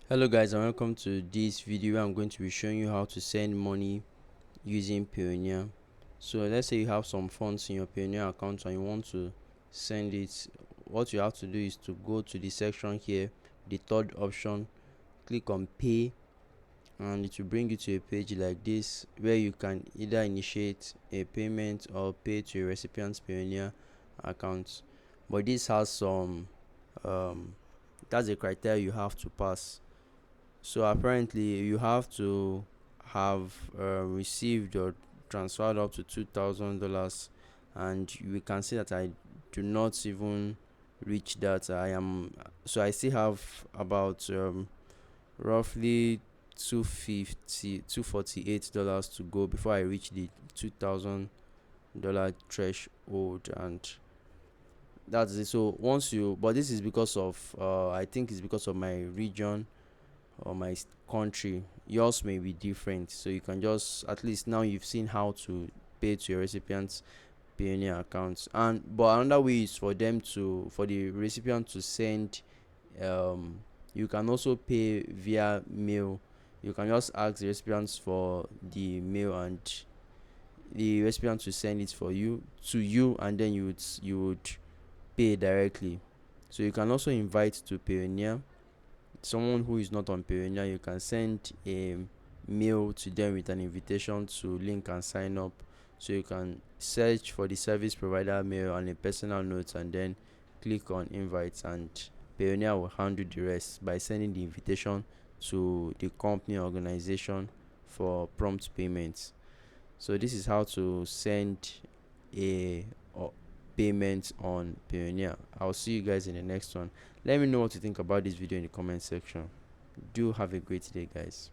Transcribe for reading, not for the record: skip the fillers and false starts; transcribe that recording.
Hello guys, and welcome to this video where I'm going to be showing you how to send money using Payoneer. So let's say you have some funds in your Payoneer account and you want to send it. What you have to do is to go to the section here, the third option, click on pay, and it will bring you to a page like this where you can either initiate a payment or pay to a recipient's Payoneer account. But this has some that's a criteria you have to pass. So apparently you have to have received or transferred up to $2,000, and we can see that I do not even reach that. I still have about roughly 248 dollars to go before I reach the $2,000 threshold, and that's it. So once you, but this is because of I think it's because of my region or my country. Yours may be different, so you can just, at least now you've seen how to pay to your recipient's Payoneer accounts. And but another way is for the recipient to send. You can also pay via mail. You can just ask the recipients for the mail, and the recipient to send it for you to you, and then you would pay directly. So you can also invite to Payoneer someone who is not on Payoneer. You can send a mail to them with an invitation to link and sign up. So you can search for the service provider mail on a personal note and then click on invites, and Payoneer will handle the rest by sending the invitation to the company organization for prompt payments. So this is how to send a payment on Payoneer. I'll see you guys in the next one. Let me know what you think about this video in the comment section. Do have a great day, guys.